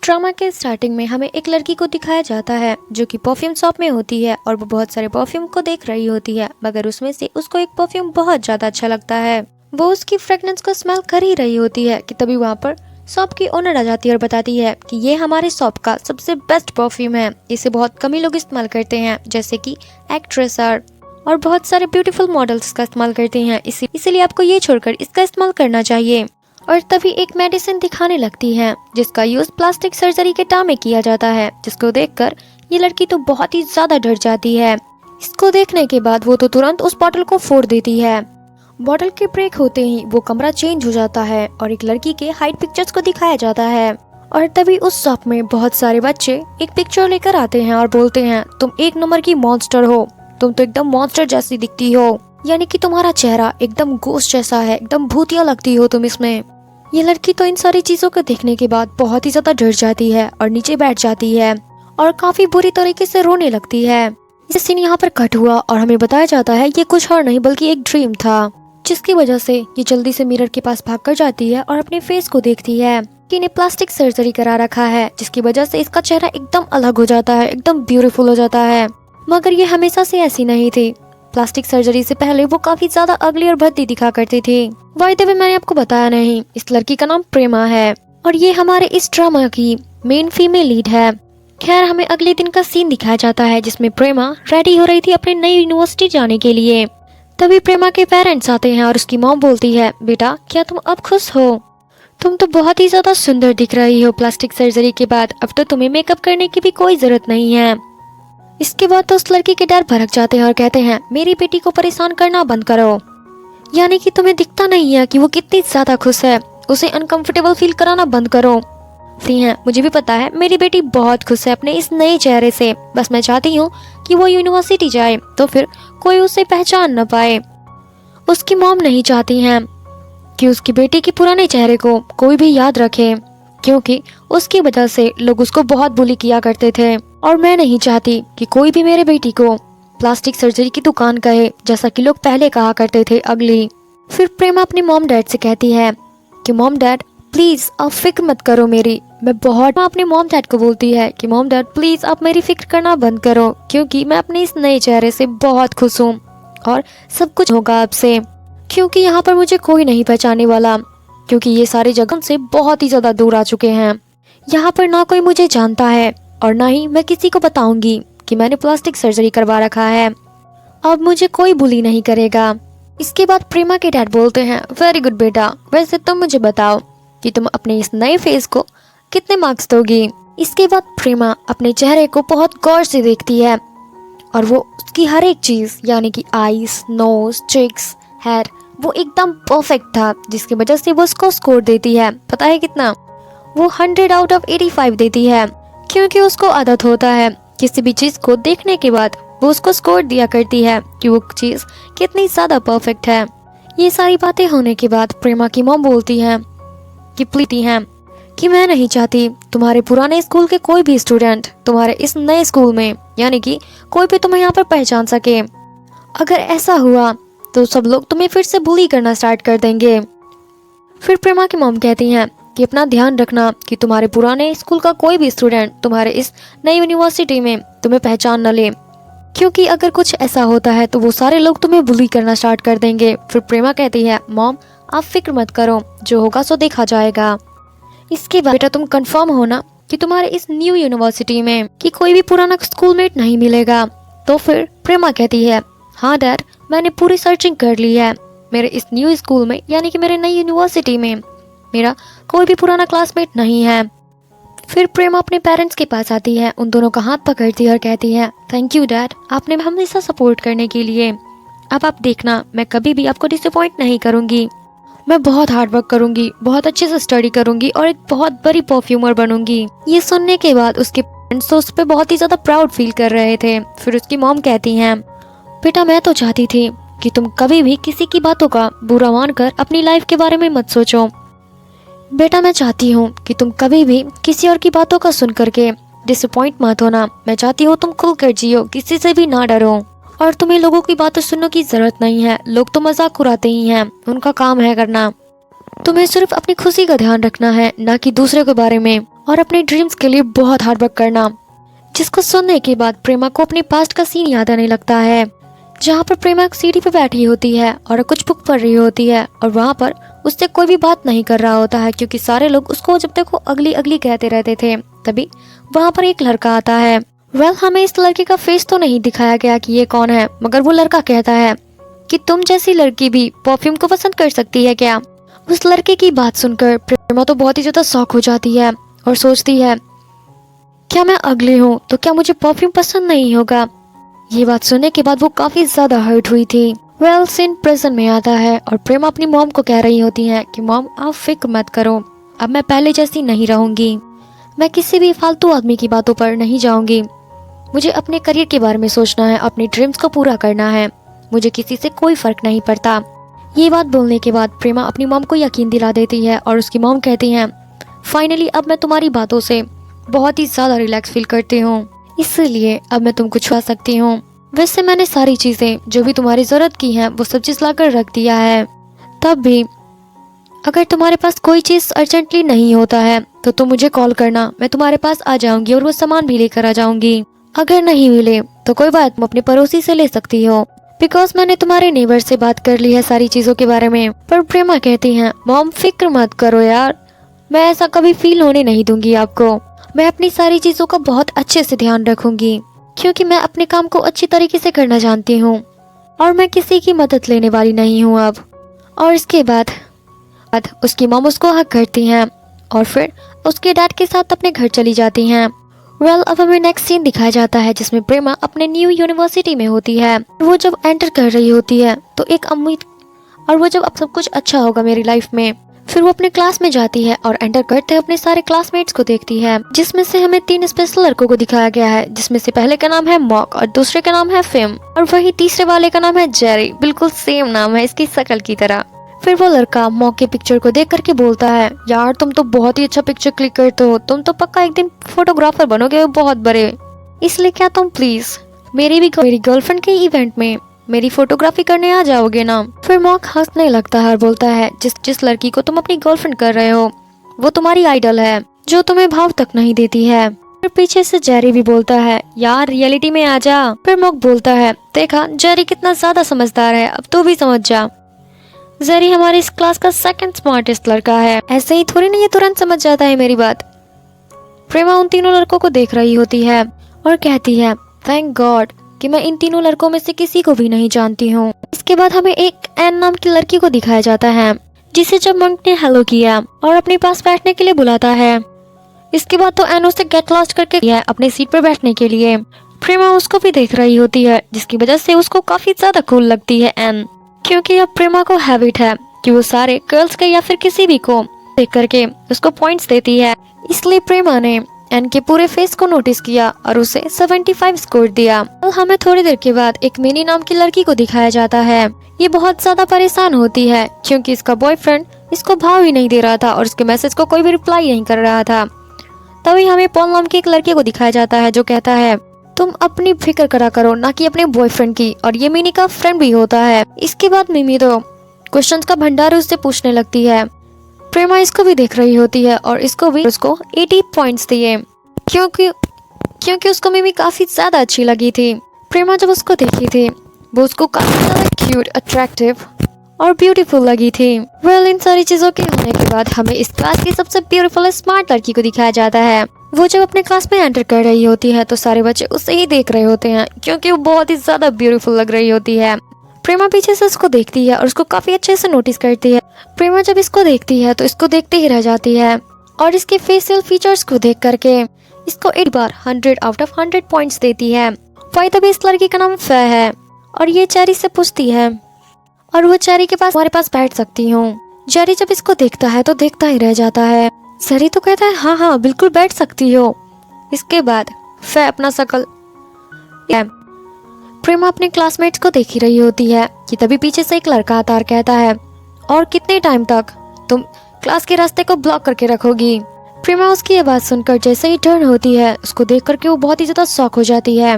Drama के starting में हमें एक लड़की को दिखाया जाता है जो कि परफ्यूम शॉप में होती है और वो बहुत सारे परफ्यूम को देख रही होती है, मगर उसमें से उसको एक परफ्यूम बहुत ज्यादा अच्छा लगता है। वो उसकी फ्रेगनेंस को स्मेल कर ही रही होती है कि तभी वहाँ पर शॉप की ओनर आ जाती है और बताती है कि ये हमारे शॉप का सबसे बेस्ट परफ्यूम है, इसे बहुत कम ही लोग इस्तेमाल करते हैं, जैसे कि एक्ट्रेस और बहुत सारे ब्यूटीफुल मॉडल्स का इस्तेमाल करते हैं, इसीलिए आपको ये छोड़कर इसका इस्तेमाल करना चाहिए। और तभी एक मेडिसिन दिखाने लगती है जिसका यूज प्लास्टिक सर्जरी के टाइम में किया जाता है, जिसको देखकर ये लड़की तो बहुत ही ज्यादा डर जाती है। इसको देखने के बाद वो तो तुरंत उस बॉटल को फोड़ देती है। बॉटल के ब्रेक होते ही वो कमरा चेंज हो जाता है और एक लड़की के हाइड पिक्चर्स को दिखाया जाता है। और तभी उस शॉप में बहुत सारे बच्चे एक पिक्चर लेकर आते हैं और बोलते हैं, तुम एक नंबर की मॉन्स्टर हो, तुम तो एकदम मॉन्स्टर जैसी दिखती हो, यानी कि तुम्हारा चेहरा एकदम गोश्त जैसा है, एकदम भूतिया लगती हो तुम इसमें। ये लड़की तो इन सारी चीजों को देखने के बाद बहुत ही ज्यादा डर जाती है और नीचे बैठ जाती है और काफी बुरी तरीके से रोने लगती है। ये सीन यहाँ पर कट हुआ और हमें बताया जाता है ये कुछ और नहीं बल्कि एक ड्रीम था, जिसकी वजह से ये जल्दी से मिरर के पास भागकर जाती है और अपने फेस को देखती है कि इन्हें प्लास्टिक सर्जरी करा रखा है, जिसकी वजह से इसका चेहरा एकदम अलग हो जाता है, एकदम ब्यूटीफुल हो जाता है। मगर ये हमेशा से ऐसी नहीं थी। प्लास्टिक सर्जरी से पहले वो काफी ज्यादा अगली और भद्दी दिखा करती थी। बाय द वे मैंने आपको बताया नहीं, इस लड़की का नाम प्रेमा है और ये हमारे इस ड्रामा की मेन फीमेल लीड है। खैर हमें अगले दिन का सीन दिखाया जाता है जिसमें प्रेमा रेडी हो रही थी अपने नई यूनिवर्सिटी जाने के लिए। तभी प्रेमा के पेरेंट्स आते हैं और उसकी मॉम बोलती है, बेटा क्या तुम अब खुश हो? तुम तो बहुत ही ज्यादा सुंदर दिख रही हो प्लास्टिक सर्जरी के बाद, अब तो तुम्हें मेकअप करने की भी कोई जरूरत नहीं है। इसके बाद तो उस लड़की के डर भड़क जाते हैं और कहते हैं, मेरी बेटी को परेशान करना बंद करो, यानी कि तुम्हें दिखता नहीं है कि वो कितनी ज्यादा खुश है, उसे अनकंफर्टेबल फील कराना बंद करो। फ्री है, मुझे भी पता है मेरी बेटी बहुत खुश है अपने इस नए चेहरे से, बस मैं चाहती हूँ कि वो यूनिवर्सिटी जाए तो फिर कोई उसे पहचान न पाए। उसकी मॉम नहीं चाहती हैं कि उसकी बेटी के पुराने चेहरे को कोई भी याद रखे, क्योंकि उसकी वजह से लोग उसको बहुत बुली किया करते थे और मैं नहीं चाहती कि कोई भी मेरे बेटी को प्लास्टिक सर्जरी की दुकान कहे, जैसा कि लोग पहले कहा करते थे अगली। फिर प्रेमा अपने मॉम डैड से कहती है कि मॉम डैड प्लीज आप फिक्र मत करो मेरी, मैं अपने मॉम डैड को बोलती है कि मॉम डैड प्लीज आप मेरी फिक्र करना बंद करो, क्योंकि मैं अपने इस नए चेहरे से बहुत खुश हूँ और सब कुछ होगा आपसे, क्योंकि यहाँ पर मुझे कोई नहीं पहचानने वाला, क्योंकि ये सारे जगह से बहुत ही ज्यादा दूर आ चुके हैं। यहाँ पर ना कोई मुझे जानता है और ना ही मैं किसी को बताऊंगी कि मैंने प्लास्टिक सर्जरी करवा रखा है, अब मुझे कोई बुली नहीं करेगा। इसके बाद प्रेमा के डैड बोलते हैं, वेरी गुड बेटा, वैसे तुम मुझे बताओ कि तुम अपने इस नए फेस को कितने मार्क्स दोगी। इसके बाद प्रेमा अपने चेहरे को बहुत गौर से देखती है और वो उसकी हर एक चीज, यानी कि आईज, नोज, चिक्स, हेयर, वो एकदम परफेक्ट था, जिसकी वजह से वो उसको स्कोर देती है। पता है कितना? वो 100 आउट ऑफ 85 देती है, क्योंकि उसको आदत होता है किसी भी चीज को देखने के बाद वो उसको स्कोर दिया करती है कि वो चीज कितनी ज्यादा परफेक्ट है। ये सारी बातें होने के बाद प्रेमा की मॉम बोलती है कि मैं नहीं चाहती तुम्हारे पुराने स्कूल के कोई भी स्टूडेंट तुम्हारे इस नए स्कूल में, यानी कि कोई भी तुम्हें यहाँ पर पहचान सके। अगर ऐसा हुआ तो सब लोग तुम्हें फिर से बुली करना स्टार्ट कर देंगे। फिर प्रेमा की मॉम कहती हैं कि अपना ध्यान रखना कि तुम्हारे पुराने स्कूल का कोई भी स्टूडेंट तुम्हारे इस नई यूनिवर्सिटी में तुम्हें पहचान न ले, क्योंकि अगर कुछ ऐसा होता है तो वो सारे लोग तुम्हें बुली करना स्टार्ट कर देंगे। फिर प्रेमा कहती है, मॉम आप फिक्र मत करो, जो होगा सो देखा जाएगा। इसके बाद बेटा तुम कंफर्म हो ना कि तुम्हारे इस न्यू यूनिवर्सिटी में कि कोई भी पुराना स्कूलमेट नहीं मिलेगा? तो फिर प्रेमा कहती है, हाँ डैड, मैंने पूरी सर्चिंग कर ली है, मेरे इस न्यू स्कूल में, यानी कि मेरे नई यूनिवर्सिटी में मेरा कोई भी पुराना क्लासमेट नहीं है। फिर प्रेमा अपने पेरेंट्स के पास आती है, उन दोनों का हाथ पकड़ती है और कहती है, थैंक यू डैड, आपने हमेशा सपोर्ट करने के लिए। अब आप देखना, मैं कभी भी आपको डिसअपॉइंट नहीं करूंगी, मैं बहुत हार्ड वर्क करूंगी, बहुत अच्छे से स्टडी करूंगी और एक बहुत बड़ी परफ्यूमर बनूंगी। ये सुनने के बाद उसके पेरेंट्स तो उस पर बहुत ही ज्यादा प्राउड फील कर रहे थे। फिर उसकी मॉम कहती हैं, बेटा मैं तो चाहती थी कि तुम कभी भी किसी की बातों का बुरा मानकर अपनी लाइफ के बारे में मत सोचो। बेटा मैं चाहती हूँ कि तुम कभी भी किसी और की बातों का सुन करके डिसअपॉइंट मत होना। मैं चाहती हूँ तुम खुलकर जियो, किसी से भी ना डरो और तुम्हें लोगों की बातें सुनने की जरूरत नहीं है। लोग तो मजाक उड़ाते ही हैं, उनका काम है करना। तुम्हें सिर्फ अपनी खुशी का ध्यान रखना है, ना कि दूसरे के बारे में। और अपने ड्रीम्स के लिए बहुत हार्ड वर्क करना। जिसको सुनने के बाद प्रेमा को अपने पास्ट का सीन याद आने लगता है, जहाँ पर प्रेमा सीढ़ी पे बैठी होती है और कुछ बुक पढ़ रही होती है और वहाँ पर उससे कोई भी बात नहीं कर रहा होता है, क्योंकि सारे लोग उसको जब तक वो अगली अगली कहते रहते थे। तभी वहाँ पर एक लड़का आता है। हमें इस लड़के का फेस तो नहीं दिखाया गया कि ये कौन है, मगर वो लड़का कहता है कि तुम जैसी लड़की भी परफ्यूम को पसंद कर सकती है क्या। उस लड़के की बात सुनकर प्रेमा तो बहुत ही ज्यादा शॉक हो जाती है और सोचती है, क्या मैं अगली हूँ तो क्या मुझे परफ्यूम पसंद नहीं होगा। ये बात सुनने के बाद वो काफी ज्यादा हर्ट हुई थी। सीन प्रेजेंट में आता है और प्रेमा अपनी मॉम को कह रही होती है कि मॉम आप फिक्र मत करो, अब मैं पहले जैसी नहीं रहूंगी, मैं किसी भी फालतू आदमी की बातों पर नहीं जाऊंगी, मुझे अपने करियर के बारे में सोचना है, अपने ड्रीम्स को पूरा करना है, मुझे किसी से कोई फर्क नहीं पड़ता। ये बात बोलने के बाद प्रेमा अपनी मॉम को यकीन दिला देती है और उसकी मॉम कहती है, फाइनली अब मैं तुम्हारी बातों से बहुत ही ज्यादा रिलैक्स फील करती हूँ, इसलिए अब मैं तुमको छुआ सकती हूँ। वैसे मैंने सारी चीजें जो भी तुम्हारी जरूरत की हैं वो सब चीज लाकर रख दिया है, तब भी अगर तुम्हारे पास कोई चीज अर्जेंटली नहीं होता है तो तुम मुझे कॉल करना, मैं तुम्हारे पास आ जाऊंगी और वो सामान भी लेकर आ जाऊंगी। अगर नहीं मिले तो कोई बात, तुम अपने पड़ोसी से ले सकती हो, बिकॉज मैंने तुम्हारे नेबर से बात कर ली है सारी चीजों के बारे में। पर प्रेमा कहती है, मॉम फिक्र मत करो यार, मैं ऐसा कभी फील होने नहीं दूंगी आपको, मैं अपनी सारी चीजों का बहुत अच्छे से ध्यान रखूंगी, क्योंकि मैं अपने काम को अच्छी तरीके से करना जानती हूँ और मैं किसी की मदद लेने वाली नहीं हूँ अब। और इसके बाद उसकी मॉम उसको हक करती हैं और फिर उसके डैड के साथ अपने घर चली जाती हैं। अब हमें नेक्स्ट सीन दिखाया जाता है जिसमें प्रेमा अपने न्यू यूनिवर्सिटी में होती है। वो जब एंटर कर रही होती है तो एक उम्मीद, और वो जब अब सब कुछ अच्छा होगा मेरी लाइफ में, फिर वो अपने क्लास में जाती है और एंटर करते अपने सारे क्लासमेट्स को देखती है, जिसमें से हमें 3 स्पेशल लड़कों को दिखाया गया है, जिसमें से पहले का नाम है मॉक और दूसरे का नाम है फिम और वही तीसरे वाले का नाम है जेरी। बिल्कुल सेम नाम है इसकी शक्ल की तरह। फिर वो लड़का मॉक के पिक्चर को देख करके बोलता है, यार तुम तो बहुत ही अच्छा पिक्चर क्लिक करते हो, तुम तो पक्का एक दिन फोटोग्राफर बनोगे बहुत बड़े, इसलिए क्या तुम प्लीज मेरी गर्लफ्रेंड के इवेंट में मेरी फोटोग्राफी करने आ जाओगे ना। फिर मॉक हंसने लगता है और बोलता है, जिस लड़की को तुम अपनी गर्लफ्रेंड कर रहे हो वो तुम्हारी आइडल है, जो तुम्हें भाव तक नहीं देती है। फिर पीछे से जेरी भी बोलता है, यार रियलिटी में आ जा। फिर मॉक बोलता है, देखा जेरी कितना ज्यादा समझदार है, अब तू भी समझ जा, जेरी हमारी इस क्लास का सेकंड स्मार्टेस्ट लड़का है, ऐसे ही थोड़ी नहीं ये तुरंत समझ जाता है मेरी बात। प्रेमा उन तीनों लड़कों को देख रही होती है और कहती है, थैंक गॉड कि मैं इन तीनों लड़कों में से किसी को भी नहीं जानती हूँ। इसके बाद हमें एक एन नाम की लड़की को दिखाया जाता है, जिसे जब मंक ने हेलो किया और अपने पास बैठने के लिए बुलाता है, इसके बाद तो एन उसे गेट लॉस्ट करके गया अपने सीट पर बैठने के लिए। प्रेमा उसको भी देख रही होती है, जिसकी वजह से उसको काफी ज्यादा कूल लगती है एन, क्योंकि अब प्रेमा को हैबिट है कि वो सारे गर्ल्स के या फिर किसी भी को देख करके उसको पॉइंट्स देती है। इसलिए प्रेमा ने एन के पूरे फेस को नोटिस किया और उसे 75 स्कोर दिया। हमें थोड़ी देर के बाद एक मिनी नाम की लड़की को दिखाया जाता है। ये बहुत ज्यादा परेशान होती है क्योंकि इसका बॉयफ्रेंड इसको भाव ही नहीं दे रहा था और उसके मैसेज को कोई भी रिप्लाई नहीं कर रहा था। तभी हमें पॉल नाम की एक लड़की को दिखाया जाता है जो कहता है, तुम अपनी फिक्र करा करो ना कि अपने बॉयफ्रेंड की, और ये मिनी का फ्रेंड भी होता है। इसके बाद मिमी तो क्वेश्चंस का भंडार उससे पूछने लगती है। प्रेमा इसको भी देख रही होती है और इसको 80 पॉइंट्स दिए क्योंकि उसको मिमी काफी ज्यादा अच्छी लगी थी। प्रेमा जब उसको देखी थी वो उसको काफी ज्यादा क्यूट, अट्रैक्टिव और ब्यूटीफुल लगी थी। इन सारी चीजों के होने के बाद हमें इस क्लास की सबसे ब्यूटीफुल स्मार्ट लड़की को दिखाया जाता है। वो जब अपने क्लास में एंटर कर रही होती है तो सारे बच्चे उसे ही देख रहे होते हैं क्योंकि वो बहुत ही ज्यादा ब्यूटीफुल लग रही होती है। प्रेमा पीछे से उसको देखती है और उसको काफी अच्छे से नोटिस करती है। प्रेमा जब इसको देखती है तो इसको देखते ही रह जाती है और इसके फेशियल फीचर्स को देख करके इसको 8 बार 100 आउट ऑफ 100 पॉइंट्स देती है। तभी इस लड़की का नाम फे है और ये चेरी से पूछती है और वो चेरी के पास हमारे पास बैठ सकती हूँ। जेरी जब इसको देखता है तो देखता ही रह जाता है। जेरी तो कहता है, हाँ हाँ बिल्कुल बैठ सकती हो। इसके बाद फे अपना शकल प्रेमा अपने क्लासमेट्स को देख ही रही होती है कि तभी पीछे से एक लड़का आता और कहता है, और कितने टाइम तक तुम क्लास के रास्ते को ब्लॉक करके रखोगी। प्रेमा उसकी ये बात सुनकर जैसे ही टर्न होती है उसको देख करके वो बहुत ही ज्यादा शॉक हो जाती है,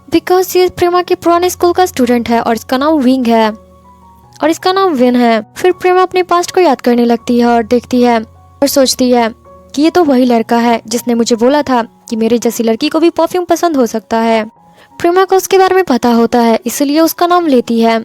बिकॉज ये प्रेमा के पुराने स्कूल का स्टूडेंट है और इसका नाम विंग है और इसका नाम विन है। फिर प्रेमा अपने पास्ट को याद करने लगती है और देखती है और सोचती है कि ये तो वही लड़का है जिसने मुझे बोला था कि मेरे जैसी लड़की को भी परफ्यूम पसंद हो सकता है। प्रेमा को उसके बारे में पता होता है, इसलिए उसका नाम लेती है।